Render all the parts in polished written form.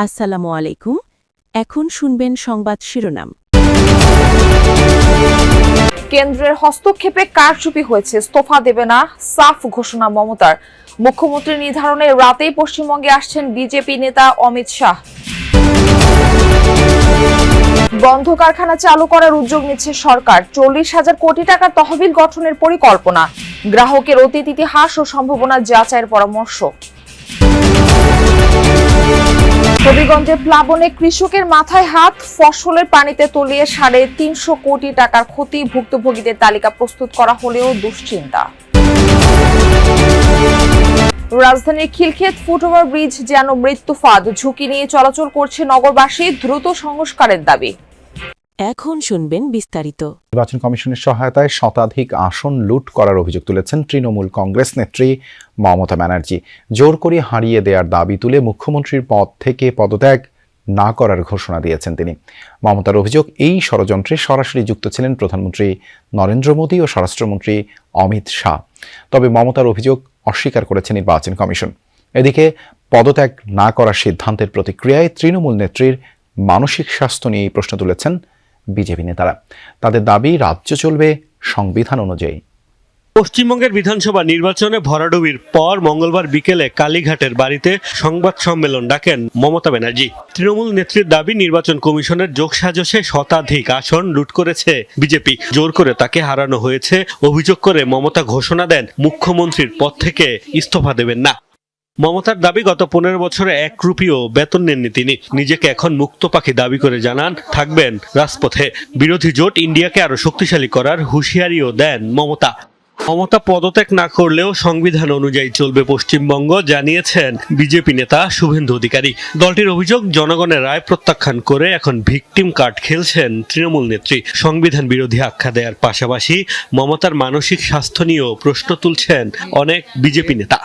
আসসালামু আলাইকুম। এখন শুনবেন সংবাদ শিরোনাম। কেন্দ্রের হস্তক্ষেপে কারচুপি হয়েছে, ইস্তফা দেবে না সাফ ঘোষণা মমতার। মুখ্যমন্ত্রী নির্ধারণে রাতেই পশ্চিমবঙ্গে আসছেন বিজেপি নেতা অমিত শাহ। বন্ধ কারখানা চালু করার উদ্যোগ নিচ্ছে সরকার। 40,000 কোটি টাকার তহবিল গঠনের পরিকল্পনা। গ্রাহকের অতীত ইতিহাস ও সম্ভাবনা যাচাইয়ের পরামর্শ। হবিগঞ্জে প্লাবনে কৃষকের মাথায় হাত, ফসলের পানিতে তলিয়ে 350 কোটি টাকার ক্ষতি। ভুক্তভোগীদের তালিকা প্রস্তুত করা হলেও দুশ্চিন্তা। রাজধানীর খিলক্ষেত ফুটওভার ব্রিজ যেন মৃত্যু ফাঁদ, ঝুঁকি নিয়ে চলাচল করছে নগরবাসী। দ্রুত সংস্কারের দাবি। এখন শুনবেন বিস্তারিত। নির্বাচন কমিশনের সহায়তায় শতাধিক আসন লুট করার অভিযোগ তুলেছেন তৃণমূল কংগ্রেস নেত্রী মমতা ব্যানার্জি। জোর করে হারিয়ে দেওয়ার দাবি তুলে মুখ্যমন্ত্রীর পদ থেকে পদত্যাগ না করার ঘোষণা দিয়েছেন তিনি। মমতার অভিযোগ, এই ষড়যন্ত্রে সরাসরি যুক্ত ছিলেন প্রধানমন্ত্রী নরেন্দ্র মোদী ও স্বরাষ্ট্রমন্ত্রী অমিত শাহ। তবে মমতার অভিযোগ অস্বীকার করেছে নির্বাচন কমিশন। এদিকে পদত্যাগ না করার সিদ্ধান্তের প্রতিক্রিয়ায় তৃণমূল নেত্রীর মানসিক স্বাস্থ্য নিয়ে প্রশ্ন তুলেছেন বিজেপি নেতারা। তাদের দাবি, রাজ্য চলবে সংবিধান অনুযায়ী। পশ্চিমবঙ্গের বিধানসভা নির্বাচনে ভরাডুবির পর মঙ্গলবার বিকেলে কালীঘাটের বাড়িতে সংবাদ সম্মেলন ডাকেন মমতা ব্যানার্জি। তৃণমূল নেত্রীর দাবি, নির্বাচন কমিশনের যোগসাজশে শতাধিক আসন লুট করেছে বিজেপি। জোর করে তাকে হারানো হয়েছে অভিযোগ করে মমতা ঘোষণা দেন মুখ্যমন্ত্রীর পদ থেকে ইস্তফা দেবেন না। মমতার দাবি, গত 15 বছরে 1 রুপিও বেতন নেননি তিনি। নিজেকে এখন মুক্ত পাখি দাবি করে জানান থাকবেন রাজপথে। বিরোধী জোট ইন্ডিয়াকে আরো শক্তিশালী করার হুঁশিয়ারিও দেন মমতা। মমতা পদত্যাগ না করলেও সংবিধান অনুযায়ী চলবে পশ্চিমবঙ্গ, জানিয়েছেন বিজেপি নেতা শুভেন্দু অধিকারী। দলটির অভিযোগ, জনগণের রায় প্রত্যাখ্যান করে এখন ভিকটিম কার্ড খেলছেন তৃণমূল নেত্রী। সংবিধান বিরোধী আখ্যা দেওয়ার পাশাপাশি মমতার মানসিক স্বাস্থ্য নিয়েও প্রশ্ন তুলছেন অনেক বিজেপি নেতা।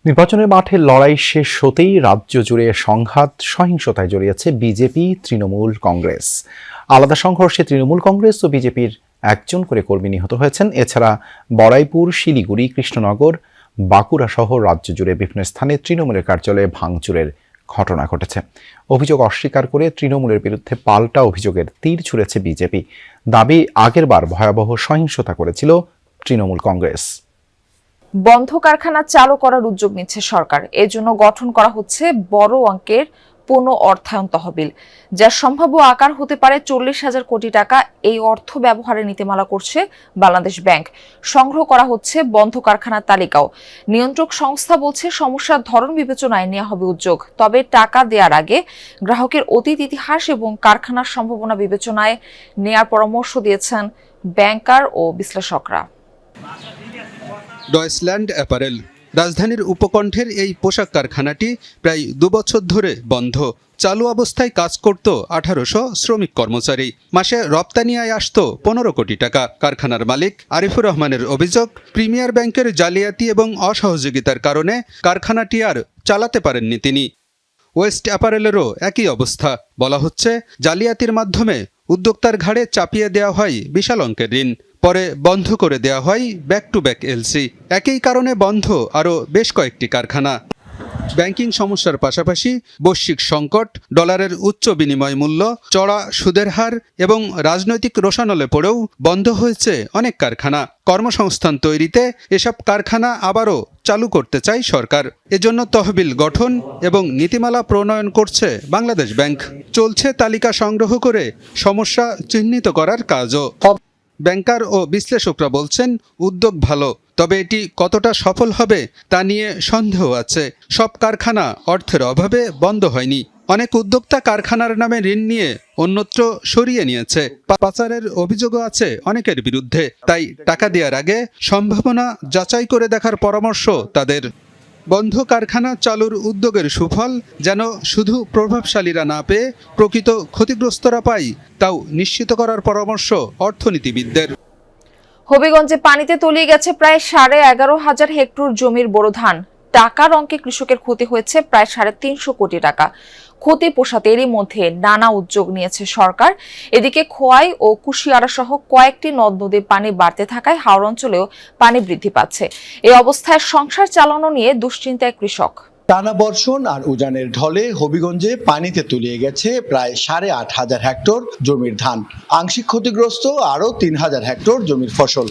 নির্বাচনের মাঠে লড়াই শেষ হতেই রাজ্য জুড়ে সংঘাত, সহিংসতায় জড়িয়েছে বিজেপি, তৃণমূল কংগ্রেস। আলাদা সংঘর্ষে তৃণমূল কংগ্রেস ও বিজেপির 1 করে কর্মী নিহত হয়েছেন। এছাড়া বড়াইপুর, শিলিগুড়ি, কৃষ্ণনগর, বাঁকুড়া সহ রাজ্য জুড়ে বিভিন্ন স্থানে তৃণমূলের কার্যালয়ে ভাঙচুরের ঘটনা ঘটেছে। অভিযোগ অস্বীকার করে তৃণমূলের বিরুদ্ধে পাল্টা অভিযোগের তীর ছুঁড়েছে বিজেপি। দাবি, আগেরবার ভয়াবহ সহিংসতা করেছিল তৃণমূল কংগ্রেস। বন্ধ কারখানা চালু করার উদ্যোগ নিচ্ছে সরকার। এর জন্য গঠন করা হচ্ছে বড় অঙ্কের পুনঃ অর্থায়ন তহবিল, যার সম্ভাব্য আকার হতে পারে 40,000 কোটি টাকা। এই অর্থ ব্যবহারের নীতিমালা করছে বাংলাদেশ ব্যাংক। সংগ্রহ করা হচ্ছে বন্ধ কারখানার তালিকাও। নিয়ন্ত্রক সংস্থা বলছে, সমস্যার ধরন বিবেচনায় নেওয়া হবে উদ্যোগ। তবে টাকা দেওয়ার আগে গ্রাহকের অতীত ইতিহাস এবং কারখানার সম্ভাবনা বিবেচনায় নেয়ার পরামর্শ দিয়েছেন ব্যাংকার ও বিশ্লেষকরা। ডয়েচল্যান্ড অ্যাপারেল রাজধানীর উপকণ্ঠের এই পোশাক কারখানাটি প্রায় 2 বছর ধরে বন্ধ। চালু অবস্থায় কাজ করত 1800 শ্রমিক কর্মচারী। মাসে রপ্তানি আয় আসত 15 কোটি টাকা। কারখানার মালিক আরিফুর রহমানের অভিযোগ, প্রিমিয়ার ব্যাংকের জালিয়াতি এবং অসহযোগিতার কারণে কারখানাটি আর চালাতে পারেননি তিনি। ওয়েস্ট অ্যাপারেলেরও একই অবস্থা। বলা হচ্ছে, জালিয়াতির মাধ্যমে উদ্যোক্তার ঘাড়ে চাপিয়ে দেওয়া হয় বিশাল অঙ্কের ঋণ। পরে বন্ধ করে দেওয়া হয় ব্যাক টু ব্যাক এলসি। একই কারণে বন্ধ আরও বেশ কয়েকটি কারখানা। ব্যাংকিং সমস্যার পাশাপাশি বৈশ্বিক সংকট, ডলারের উচ্চ বিনিময় মূল্য, চড়া সুদের হার এবং রাজনৈতিক রোষানলে পড়েও বন্ধ হয়েছে অনেক কারখানা। কর্মসংস্থান তৈরিতে এসব কারখানা আবারও চালু করতে চায় সরকার। এজন্য তহবিল গঠন এবং নীতিমালা প্রণয়ন করছে বাংলাদেশ ব্যাংক। চলছে তালিকা সংগ্রহ করে সমস্যা চিহ্নিত করার কাজও। ব্যাংকার ও বিশ্লেষকরা বলছেন, উদ্যোগ ভালো, তবে এটি কতটা সফল হবে তা নিয়ে সন্দেহ আছে। সব কারখানা অর্থের অভাবে বন্ধ হয়নি। অনেক উদ্যোক্তা কারখানার নামে ঋণ নিয়ে অন্যত্র সরিয়ে নিয়েছে। পাচারের অভিযোগও আছে অনেকের বিরুদ্ধে। তাই টাকা দেওয়ার আগে সম্ভাবনা যাচাই করে দেখার পরামর্শ তাদের। বন্ধ কারখানা চালুর উদ্যোগের সুফল যেন শুধু প্রভাবশালীরা না পেয়ে প্রকৃত ক্ষতিগ্রস্তরা পায়, তাও নিশ্চিত করার পরামর্শ অর্থনীতিবিদদের। হবিগঞ্জে পানিতে তলিয়ে গেছে প্রায় 11,500 হেক্টর জমির বোরো ধান। টাকার অঙ্কে কৃষকের ক্ষতি হয়েছে প্রায় 350 কোটি টাকা। ক্ষতি পোষাতে এরই মধ্যে নানা উদ্যোগ নিয়েছে সরকার। এদিকে খোয়াই ও কুশিয়ারা সহ কয়েকটি নদ নদীর পানি বাড়তে থাকায় হাওড় অঞ্চলেও পানি বৃদ্ধি পাচ্ছে। এই অবস্থায় সংসার চালানো নিয়ে দুশ্চিন্তায় কৃষক। টানা বর্ষণ আর উজানের ঢলে হবিগঞ্জে পানিতে তলিয়ে গেছে প্রায় 8,500 হেক্টর জমির ধান। আংশিক ক্ষতিগ্রস্ত আরও 3,000 হেক্টর জমির ফসল।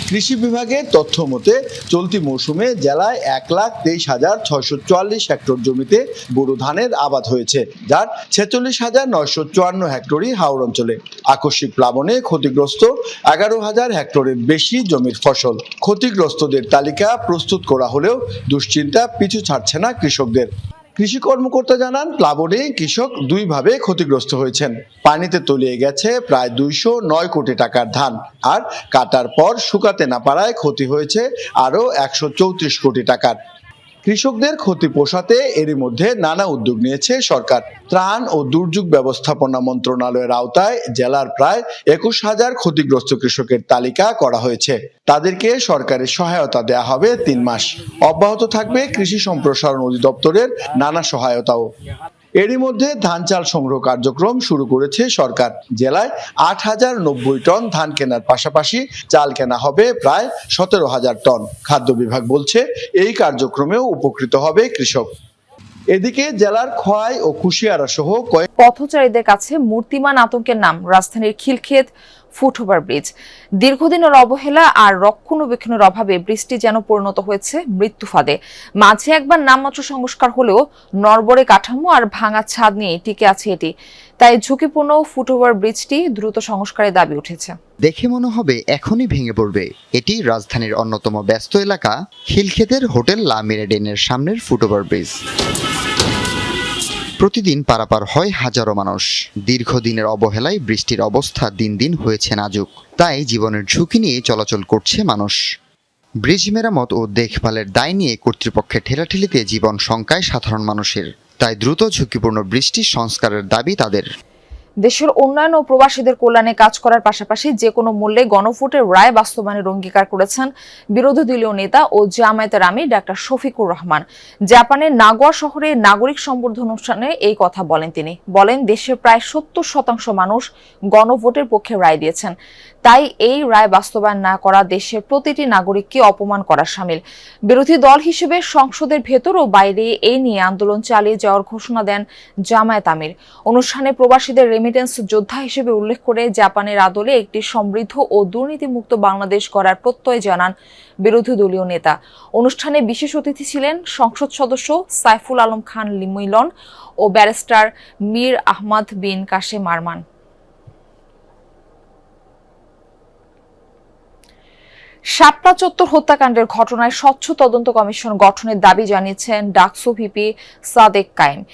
কৃষি বিভাগের তথ্য মতে চলতি মৌসুমে জেলায় 1,23,644 হেক্টর জমিতে বোরো ধানের আবাদ হয়েছে, যার 46,954 হেক্টরই হাওর অঞ্চলে। আকস্মিক প্লাবনে ক্ষতিগ্রস্ত 11,000 হেক্টরের বেশি জমির ফসল। ক্ষতিগ্রস্তদের তালিকা প্রস্তুত করা হলেও দুশ্চিন্তা পিছু ছাড়ছে না কৃষকদের। কৃষি কর্মকর্তা জানান, প্লাবনে কৃষক দুইভাবে ক্ষতিগ্রস্ত হয়েছেন। পানিতে তলিয়ে গেছে প্রায় 209 কোটি টাকার ধান, আর কাটার পর শুকাতে না পারায় ক্ষতি হয়েছে আরও 134 কোটি টাকার। কৃষকদের ক্ষতি পোষাতে এরই মধ্যে নানা উদ্যোগ নিয়েছে সরকার। ত্রাণ ও দুর্যোগ ব্যবস্থাপনা মন্ত্রণালয়ের আওতায় জেলার প্রায় 21,000 ক্ষতিগ্রস্ত কৃষকের তালিকা করা হয়েছে। তাদেরকে সরকারি সহায়তা দেয়া হবে 3 মাস। অব্যাহত থাকবে কৃষি সম্প্রসারণ অধিদপ্তরের নানা সহায়তাও। এরই মধ্যে ধান চাল সংগ্রহ কার্যক্রম শুরু করেছে সরকার। জেলায় 8,090 টন ধান কেনার পাশাপাশি চাল কেনা হবে প্রায় 17,000 টন। খাদ্য বিভাগ বলছে এই কার্যক্রমেও উপকৃত হবে কৃষক। এদিকে জেলার খোয়াই ও কুশিয়ারা সহ পথচারীদের কাছে মূর্তিমান আতঙ্কের নাম রাজধানীর খিলক্ষেত ফুটওভার ব্রিজ। দীর্ঘদিনের অবহেলা আর রক্ষণাবেক্ষণের অভাবে ব্রিজটি যেন পরিণত হয়েছে মৃত্যু ফাঁদে। মাঝে একবার নামমাত্র সংস্কার হলেও নড়বড়ে কাঠামো আর ভাঙা ছাদ নিয়ে টিকে আছে এটি। তাই ঝুঁকিপূর্ণ ফুটওভার ব্রিজটি দ্রুত সংস্কারের দাবি উঠেছে। দেখে মনে হবে এখনই ভেঙে পড়বে। এটি রাজধানীর অন্যতম ব্যস্ত এলাকা খিলক্ষেতের হোটেল লা মেরিডিয়ানের সামনের ফুটওভার ব্রিজ। প্রতিদিন পারাপার হয় হাজারো মানুষ। দীর্ঘদিনের অবহেলায় বৃষ্টির অবস্থা দিন দিন হয়েছে নাজুক, তাই জীবনের ঝুঁকি নিয়ে চলাচল করছে মানুষ। ব্রিজ মেরামত ও দেখভালের দায় নিয়ে কর্তৃপক্ষের ঠেলাঠেলিতে জীবন শঙ্কায় সাধারণ মানুষের। তাই দ্রুত ঝুঁকিপূর্ণ বৃষ্টি সংস্কারের দাবি তাদের। দেশের উন্নয়ন ও প্রবাসীদের কল্যাণে কাজ করার পাশাপাশি যে কোনো মূল্যে গণভোটের রায় বাস্তবায়নের অঙ্গীকার করেছেন বিরোধী দলীয় নেতা ও জামায়াতের আমির ডাক্তার শফিকুর রহমান। জাপানের নাগোয়া শহরে নাগরিক সম্বর্ধনা অনুষ্ঠানে এই কথা বলেন তিনি। বলেন, দেশের প্রায় 70% মানুষ গণভোটের পক্ষে রায় দিয়েছেন। তাই এই রায় বাস্তবায়ন না করা দেশের প্রতিটি নাগরিককে অপমান করার শামিল। বিরোধী দল হিসেবে সংসদের ভেতর ও বাইরে এই নিয়ে আন্দোলন চালিয়ে যাওয়ার ঘোষণা দেন জামায়াত আমির। অনুষ্ঠানে প্রবাসীদের রেমিটেন্স যোদ্ধা হিসেবে উল্লেখ করে জাপানের আদলে একটি সমৃদ্ধ ও দুর্নীতিমুক্ত বাংলাদেশ গড়ার প্রত্যয় জানান বিরোধী দলীয় নেতা। অনুষ্ঠানে বিশেষ অতিথি ছিলেন সংসদ সদস্য সাইফুল আলম খান মিলন ও ব্যারিস্টার মীর আহমদ বিন কাশেম আরমান। শাপলা চত্বর হত্যাকাণ্ডের ঘটনায় স্বচ্ছ তদন্ত কমিশন গঠনের দাবি জানিয়েছেন ডাকসু ভিপি সাদেক কায়েম।